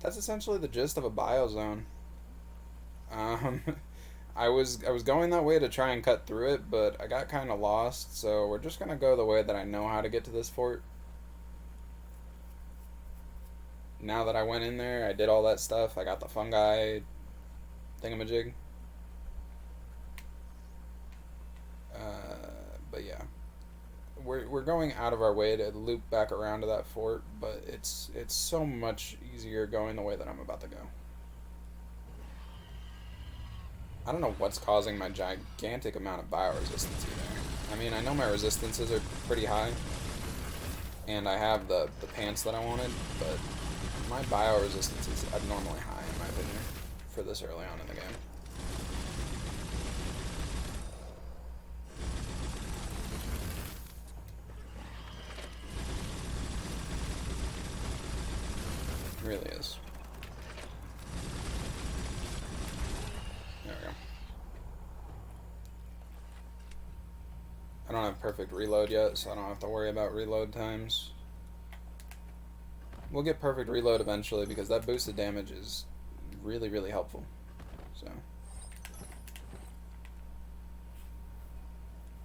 That's essentially the gist of a biozone. Um, I was going that way to try and cut through it, but I got kind of lost, so we're just gonna go the way that I know how to get to this fort. Now that I went in there, I did all that stuff. I got the fungi thingamajig. But yeah, we're going out of our way to loop back around to that fort, but it's so much easier going the way that I'm about to go. I don't know what's causing my gigantic amount of bioresistance either. I mean, I know my resistances are pretty high, and I have the pants that I wanted, but my bioresistance is abnormally high in my opinion for this early on in the game. It really is. There we go. I don't have perfect reload yet, so I don't have to worry about reload times. We'll get perfect reload eventually because that boosted damage is really, really helpful. So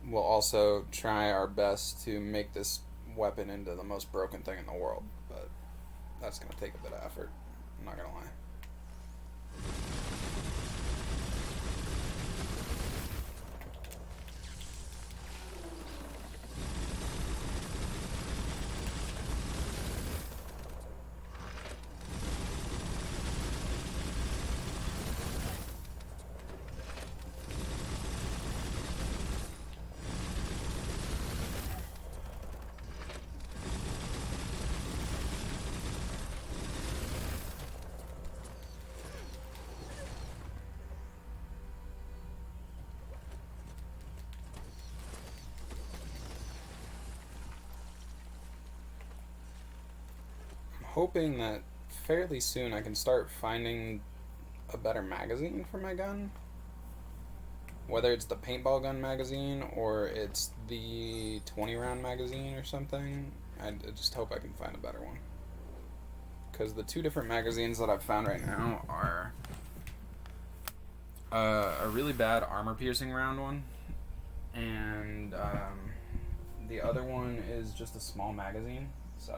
we'll also try our best to make this weapon into the most broken thing in the world, but that's going to take a bit of effort. I'm not going to lie. Hoping that fairly soon I can start finding a better magazine for my gun. Whether it's the paintball gun magazine or it's the 20 round magazine or something, I just hope I can find a better one. Because the two different magazines that I've found right now are a really bad armor piercing round one, and the other one is just a small magazine. So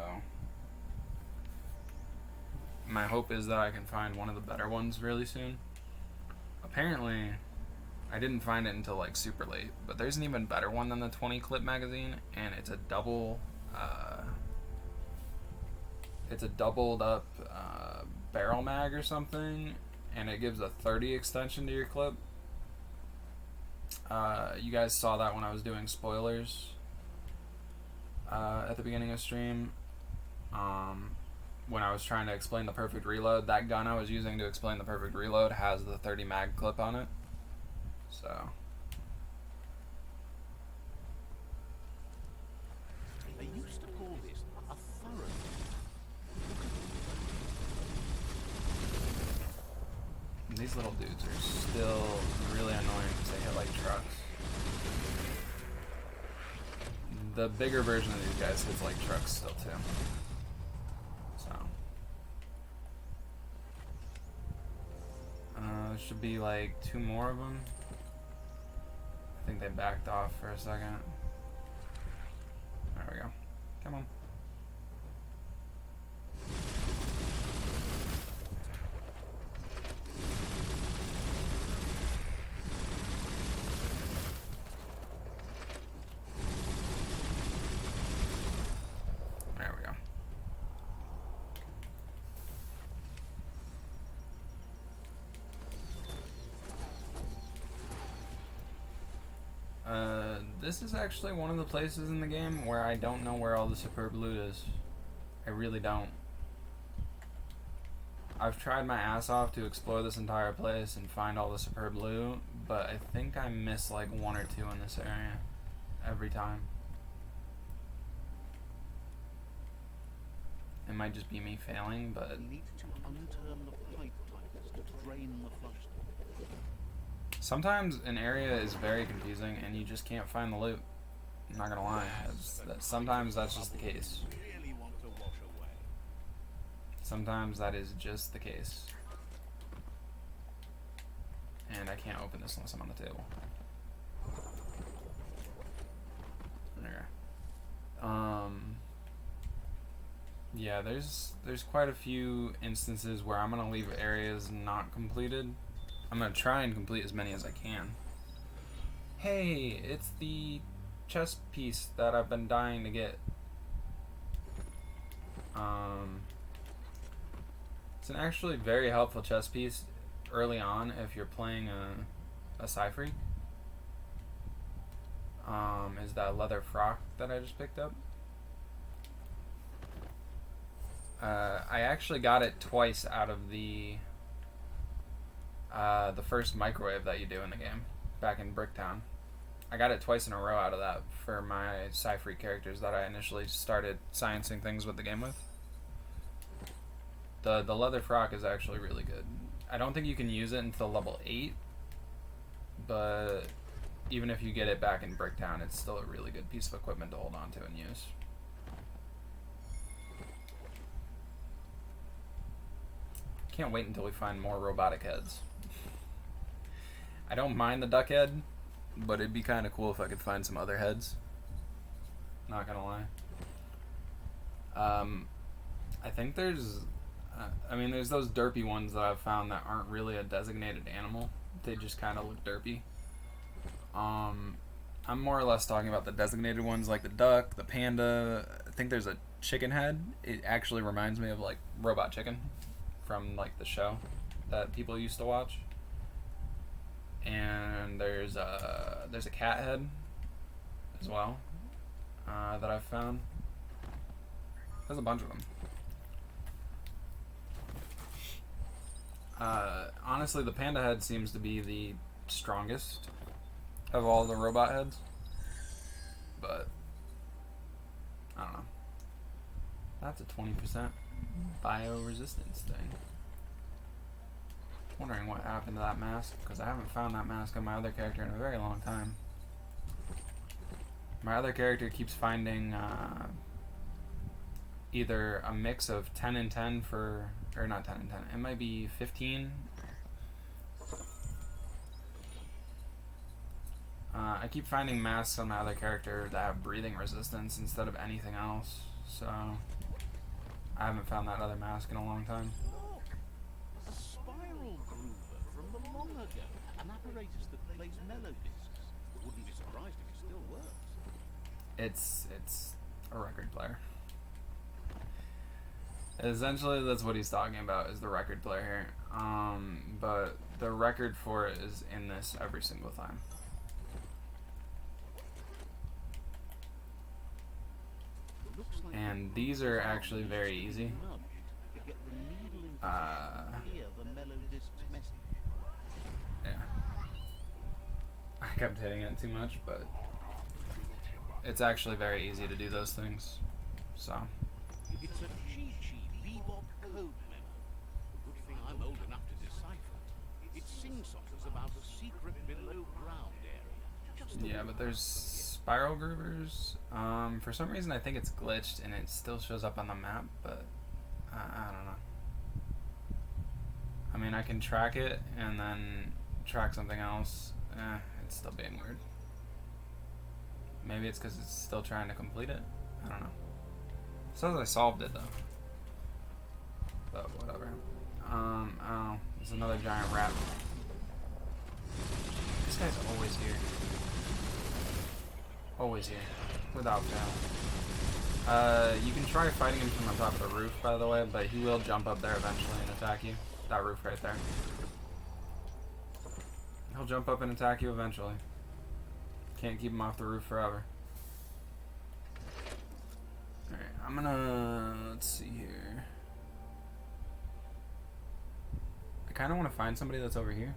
my hope is that I can find one of the better ones really soon. Apparently, I didn't find it until like super late, but there's an even better one than the 20 clip magazine, and it's a doubled up barrel mag or something, and it gives a 30 extension to your clip. You guys saw that when I was doing spoilers at the beginning of stream. When I was trying to explain the perfect reload, that gun I was using to explain the perfect reload has the 30 mag clip on it. So They used to call this a furrow. these little dudes are still really annoying because they hit like trucks. The bigger version of these guys hits like trucks still too. So there should be like two more of them. I think they backed off for a second. There we go. Come on. There we go. This is actually one of the places in the game where I don't know where all the superb loot is. I really don't. I've tried my ass off to explore this entire place and find all the superb loot, but I think I miss like one or two in this area every time. It might just be me failing, but We need to unturn the pipe pipes to drain the flush. sometimes an area is very confusing and you just can't find the loot. I'm not gonna lie. Sometimes that's just the case. sometimes that is just the case. And I can't open this unless I'm on the table. There. Yeah, there's quite a few instances where I'm gonna leave areas not completed. I'm gonna try and complete as many as I can. Hey, it's the chess piece that I've been dying to get. It's an actually very helpful chess piece early on if you're playing a Sci-Freak. Is that leather frock that I just picked up. I actually got it twice out of the first microwave that you do in the game back in Bricktown. I got it twice in a row out of that for my Sci-Freak characters that I initially started sciencing things with the game with. The leather frock is actually really good. I don't think you can use it until level 8, but even if you get it back in Bricktown, it's still a really good piece of equipment to hold on to and use. Can't wait until we find more robotic heads. I don't mind the duck head, but it'd be kind of cool if I could find some other heads. Not gonna lie. I think there's those derpy ones that I've found that aren't really a designated animal. They just kind of look derpy. I'm more or less talking about the designated ones like the duck, the panda. I think there's a chicken head. It actually reminds me of like Robot Chicken from like the show that people used to watch. And there's a cat head as well that I've found. There's a bunch of them. Honestly, the panda head seems to be the strongest of all the robot heads, but I don't know. That's a 20% bioresistance thing. Wondering what happened to that mask, because I haven't found that mask on my other character in a very long time. My other character keeps finding either a mix of 10 and 10 for, or not 10 and 10, it might be 15. I keep finding masks on my other character that have breathing resistance instead of anything else, so I haven't found that other mask in a long time. Oh, a spiral groover from the long ago. An apparatus that plays melodiscs. Wouldn't be surprised if it still works. It's a record player. Essentially, that's what he's talking about, is the record player here. But the record for it is in this every single time. And these are actually very easy. Yeah. I kept hitting it too much, but it's actually very easy to do those things. So. It's a cheat bebop code memo. Good thing I'm old enough to decipher it. It sing-songs about a secret below ground area. Yeah, but there's spiral groovers. For some reason I think it's glitched and it still shows up on the map, but I don't know. I mean, I can track it and then track something else. It's still being weird. Maybe it's because it's still trying to complete it. I don't know. It says I solved it though. But whatever. Oh, there's another giant rat. This guy's always here. Always here. Without fail. You can try fighting him from on top of the roof, by the way, but he will jump up there eventually and attack you. That roof right there. He'll jump up and attack you eventually. Can't keep him off the roof forever. Alright, I'm gonna... let's see here. I kind of want to find somebody that's over here.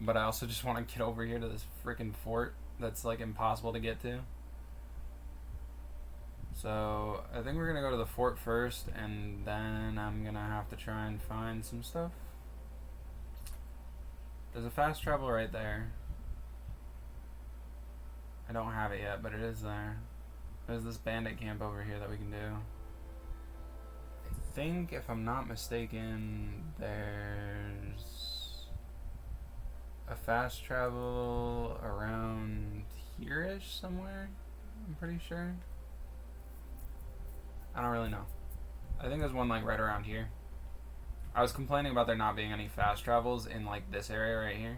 But I also just want to get over here to this freaking fort that's like impossible to get to. So I think we're gonna go to the fort first, and then I'm gonna have to try and find some stuff. There's a fast travel right there. I don't have it yet, but it is there. There's this bandit camp over here that we can do. I think, if I'm not mistaken, there's a fast travel around here-ish somewhere. I'm pretty sure. I don't really know. I think there's one like right around here. I was complaining about there not being any fast travels in like this area right here.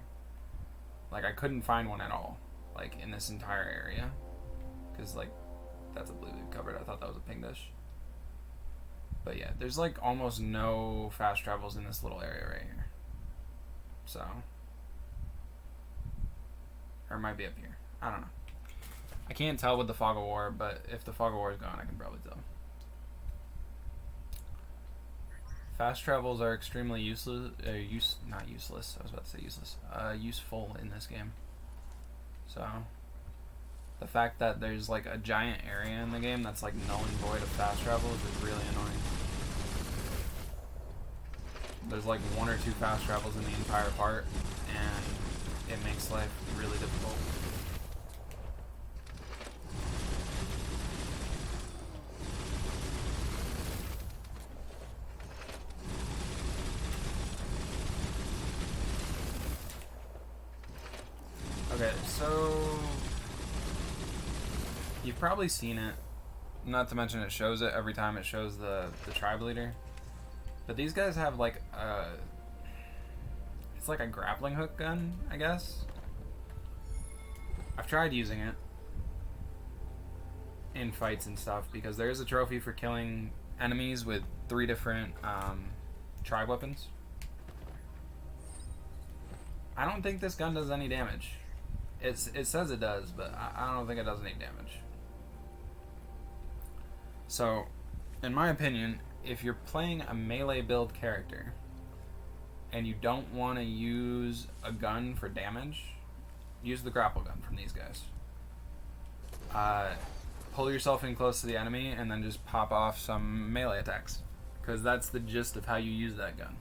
Like I couldn't find one at all, like in this entire area, because like that's a blue leaf covered. I thought that was a pink dish. But yeah, there's like almost no fast travels in this little area right here. So, or it might be up here. I don't know. I can't tell with the fog of war, but if the fog of war is gone, I can probably tell. Fast travels are extremely useless. Not useless. I was about to say useless. Useful in this game. So, the fact that there's like a giant area in the game that's like null and void of fast travels is really annoying. There's like 1 or 2 fast travels in the entire part, and it makes life really difficult. Okay, so you've probably seen it. Not to mention it shows it every time it shows the tribe leader. But these guys have like it's like a grappling hook gun, I guess. I've tried using it in fights and stuff because there is a trophy for killing enemies with 3 different tribe weapons. I don't think this gun does any damage. It says it does, but I don't think it does any damage. So, in my opinion, if you're playing a melee build character and you don't want to use a gun for damage, use the grapple gun from these guys. Pull yourself in close to the enemy and then just pop off some melee attacks, because that's the gist of how you use that gun.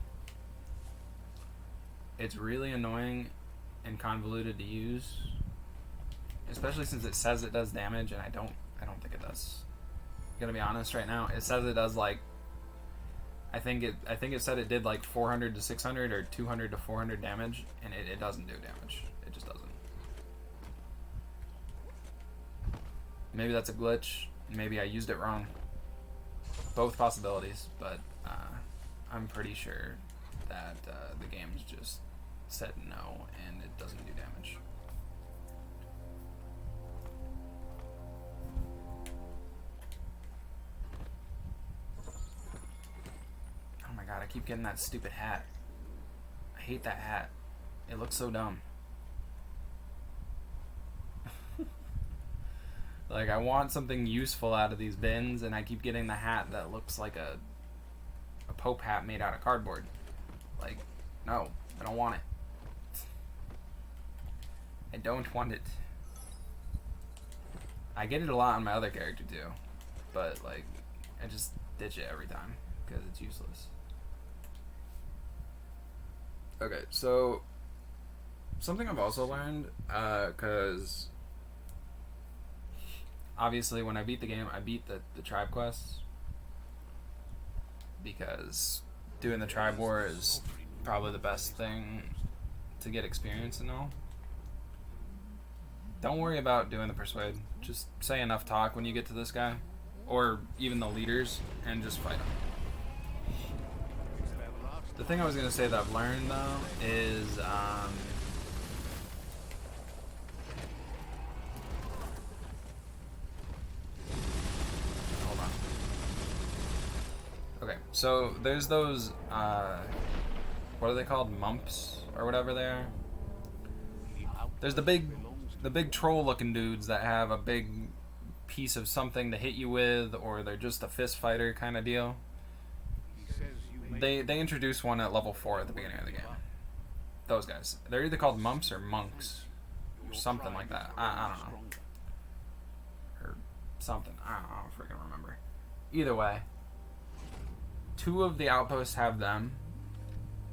It's really annoying and convoluted to use, especially since it says it does damage, and I don't think it does. I'm gonna be honest right now. It says it does like I think it said it did like 400 to 600 or 200 to 400 damage, and it doesn't do damage. It just doesn't. Maybe that's a glitch. Maybe I used it wrong. Both possibilities, but I'm pretty sure that the game's just said no and it doesn't do damage. Oh my god, I keep getting that stupid hat. I hate that hat. It looks so dumb. Like, I want something useful out of these bins, and I keep getting the hat that looks like a Pope hat made out of cardboard. Like, no, I don't want it. I don't want it. I get it a lot on my other character too, but like, I just ditch it every time because it's useless. Okay, so something I've also learned, because obviously when I beat the game, I beat the tribe quests, because doing the tribe war is probably the best thing to get experience and all. Don't worry about doing the persuade. Just say enough talk when you get to this guy, or even the leaders, and just fight them. The thing I was going to say that I've learned, though, is hold on. Okay, so there's those, what are they called? Mumps, or whatever they are? There's the big troll-looking dudes that have a big piece of something to hit you with, or they're just a fist fighter kind of deal. They introduced one at level 4 at the beginning of the game. Those guys. They're either called mumps or monks, or something like that. I don't know. Or something. I don't freaking remember. Either way, 2 of the outposts have them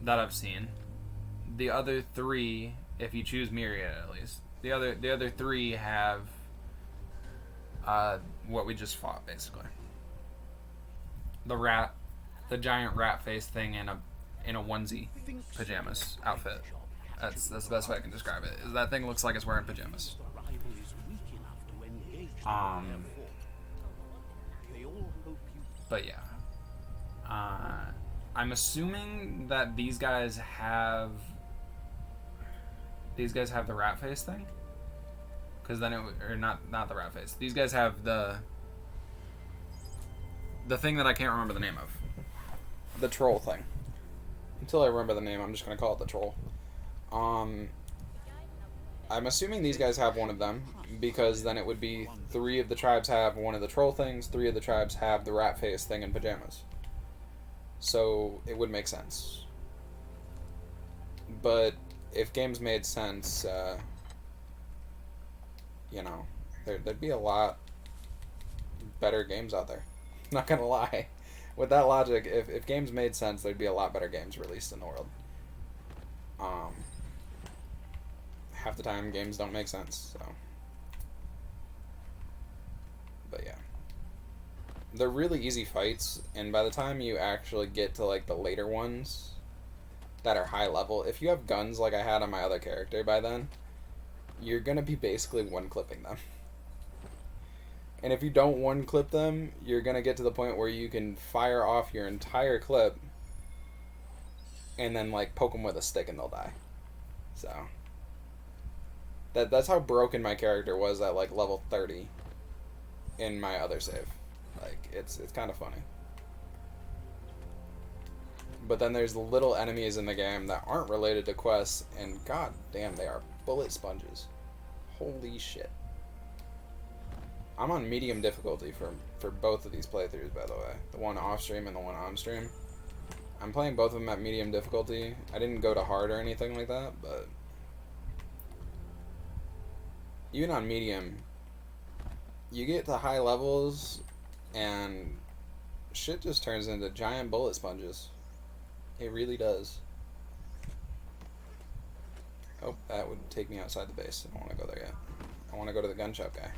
that I've seen. The other 3, if you choose Myriad at least, the other 3 have What we just fought, basically. The rat, the giant rat face thing in a onesie, Think so. pajamas Great outfit. job That's capturing that's the the best way I can rival. describe it. Is that thing looks like it's wearing pajamas. Once the rival is weak enough to engage them in their Um, form, they all hope you. but yeah, I'm assuming that these guys have the rat face thing, because then or not the rat face. These guys have the thing that I can't remember the name of, the troll thing. Until I remember the name, I'm just gonna call it the troll. Um, I'm assuming these guys have one of them because then it would be three of the tribes have one of the troll things, three of the tribes have the rat face thing in pajamas. So it would make sense. But if games made sense, you know, there'd be a lot better games out there. Not gonna lie. With that logic, if games made sense, there'd be a lot better games released in the world. Um, Half the time, games don't make sense. So, but yeah, they're really easy fights, and by the time you actually get to like the later ones that are high level, if you have guns like I had on my other character by then, you're gonna be basically one clipping them. And if you don't one clip them, you're gonna get to the point where you can fire off your entire clip and then like poke them with a stick and they'll die. So that's how broken my character was at like level 30 in my other save. Like it's kind of funny. But then there's little enemies in the game that aren't related to quests, and god damn, they are bullet sponges. Holy shit. I'm on medium difficulty for both of these playthroughs, by the way. The one off stream and the one on stream. I'm playing both of them at medium difficulty. I didn't go to hard or anything like that, but even on medium, you get to high levels and shit just turns into giant bullet sponges. It really does. Oh, that would take me outside the base. I don't want to go there yet. I want to go to the gun shop guy,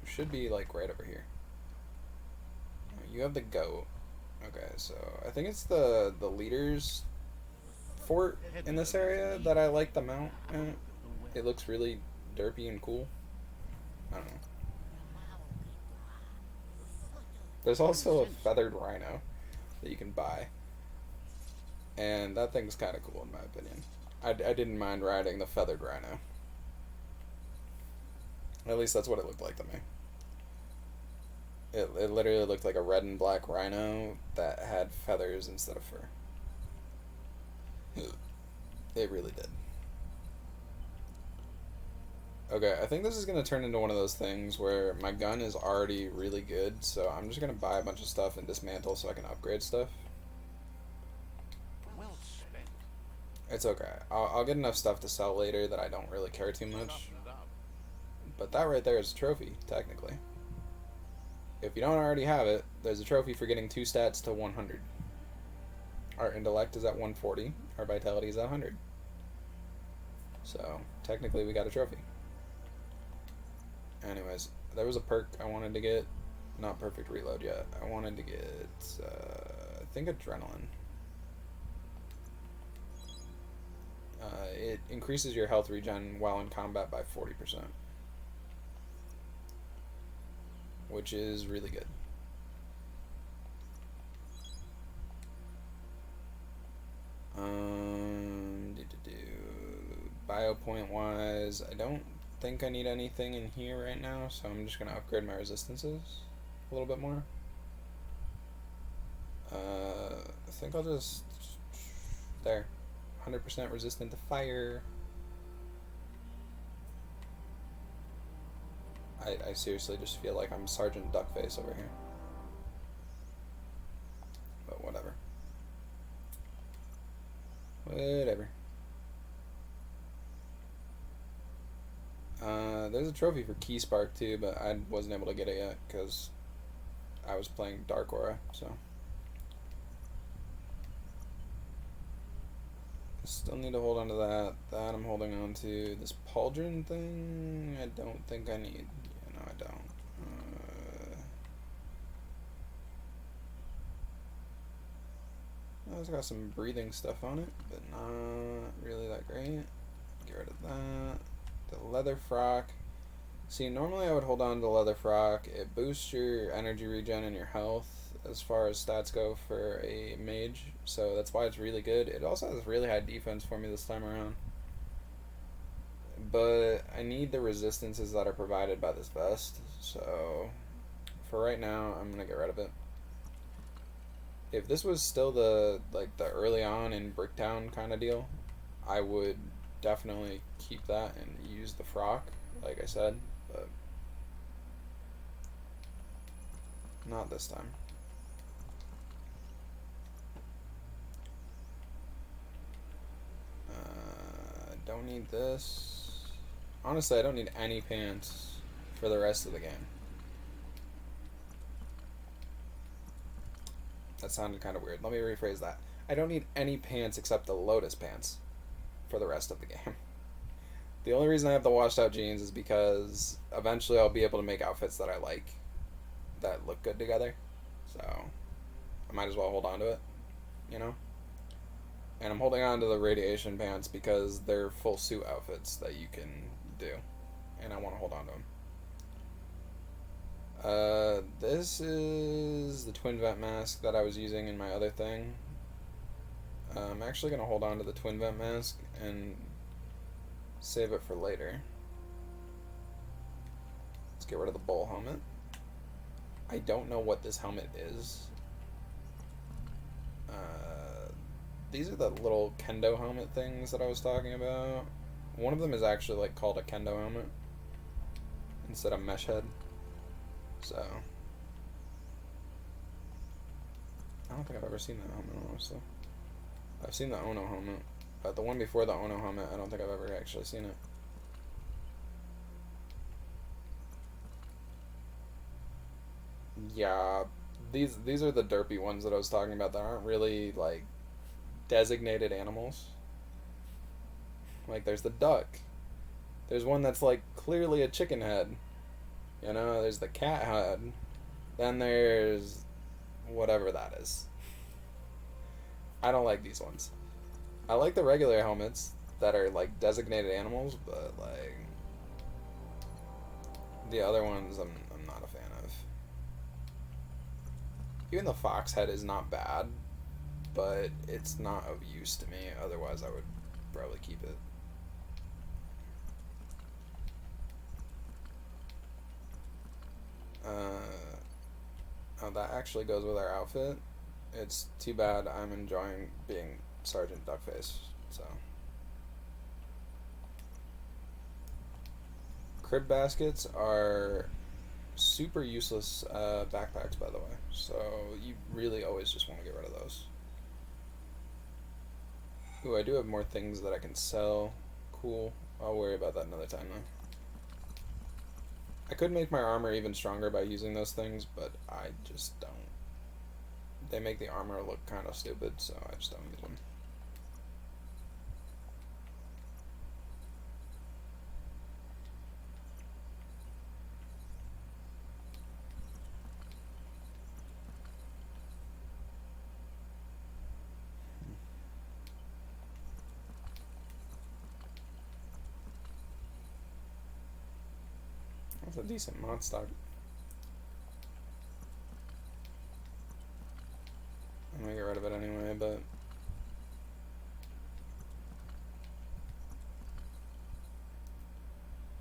who should be like right over here. You have the goat. Okay, so I think it's the leader's fort in this area that I like the mount at. It looks really derpy and cool. I don't know. There's also a feathered rhino that you can buy. And that thing's kind of cool in my opinion. I didn't mind riding the feathered rhino. At least that's what it looked like to me. It literally looked like a red and black rhino that had feathers instead of fur. It really did. Okay, I think this is going to turn into one of those things where my gun is already really good, so I'm just going to buy a bunch of stuff and dismantle so I can upgrade stuff. Well spent. It's okay. I'll get enough stuff to sell later that I don't really care too much. But that right there is a trophy, technically. If you don't already have it, there's a trophy for getting 2 stats to 100. Our intellect is at 140. Our vitality is at 100. So, technically we got a trophy. Anyways, there was a perk I wanted to get. Not perfect reload yet. I wanted to get, I think adrenaline. It increases your health regen while in combat by 40%. Which is really good. Bio point wise, I don't think I need anything in here right now, so I'm just gonna upgrade my resistances a little bit more. I think I'll just there, 100% resistant to fire. I seriously just feel like I'm Sergeant Duckface over here. But whatever. Whatever. There's a trophy for Key Spark too, but I wasn't able to get it yet because I was playing Dark Aura, so. I still need to hold on to that. That I'm holding on to. This pauldron thing, I don't think I need. No, I don't. it's got some breathing stuff on it, but not really that great. Get rid of that. The leather frock. See, normally I would hold on to the leather frock. It boosts your energy regen and your health as far as stats go for a mage, so that's why it's really good. It also has really high defense for me this time around. But I need the resistances that are provided by this vest, so for right now, I'm gonna get rid of it. If this was still the early on in Bricktown kind of deal, I would definitely keep that and use the frock, like I said, but not this time. Don't need this. Honestly, I don't need any pants for the rest of the game. That sounded kind of weird. Let me rephrase that. I don't need any pants except the Lotus pants for the rest of the game. The only reason I have the washed out jeans is because eventually I'll be able to make outfits that I like, that look good together. So I might as well hold on to it, you know? And I'm holding on to the radiation pants because they're full suit outfits that you can do. And I want to hold on to them. This is the twin vent mask that I was using in my other thing. I'm actually going to hold on to the twin vent mask and save it for later. Let's get rid of the bull helmet. I don't know what this helmet is. These are the little kendo helmet things that I was talking about. One of them is actually like called a kendo helmet instead of mesh head. So I don't think I've ever seen that helmet, honestly. I've seen the Ono helmet, but the one before the Ono helmet, I don't think I've ever actually seen it. Yeah, these are the derpy ones that I was talking about that aren't really like designated animals. Like there's the duck. There's one that's like clearly a chicken head. You know, there's the cat head. Then there's whatever that is. I don't like these ones. I like the regular helmets that are like designated animals, but like the other ones I'm not a fan of. Even the fox head is not bad, but it's not of use to me. Otherwise, I would probably keep it. Oh, that actually goes with our outfit. It's too bad I'm enjoying being Sergeant Duckface, so. Crib baskets are super useless backpacks, by the way, so you really always just want to get rid of those. Ooh, I do have more things that I can sell. Cool. I'll worry about that another time, though. I could make my armor even stronger by using those things, but I just don't. They make the armor look kind of stupid, so I just don't use them. That's a decent mod stock. I'm gonna get rid of it anyway, but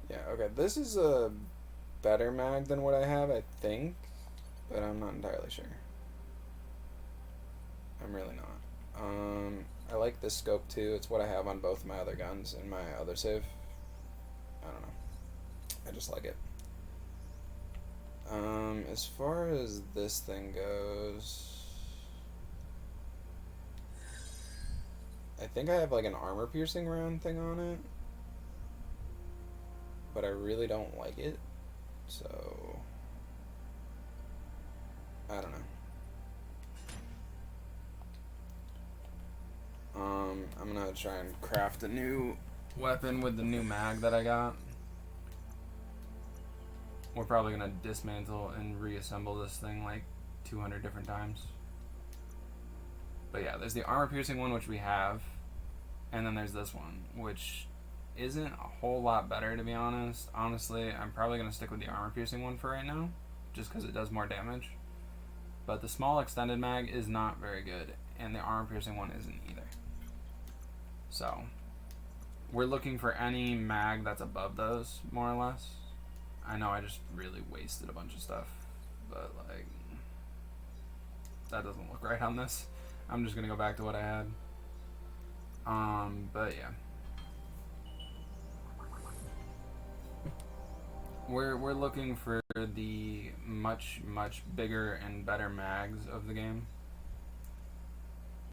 yeah, okay. This is a better mag than what I have, I think, but I'm not entirely sure. I'm really not. I like this scope too. It's what I have on both my other guns in my other save. I don't know. I just like it. As far as this thing goes, I think I have like an armor piercing round thing on it, but I really don't like it, so I don't know. I'm gonna try and craft a new weapon with the new mag that I got. We're probably gonna dismantle and reassemble this thing like 200 different times. But yeah, there's the armor piercing one, which we have, and then there's this one, which isn't a whole lot better, to be honest. Honestly, I'm probably going to stick with the armor piercing one for right now, just because it does more damage. But the small extended mag is not very good, and the armor piercing one isn't either. So, we're looking for any mag that's above those, more or less. I know I just really wasted a bunch of stuff, but like, that doesn't look right on this. I'm just going to go back to what I had. But yeah. We're looking for the much bigger and better mags of the game.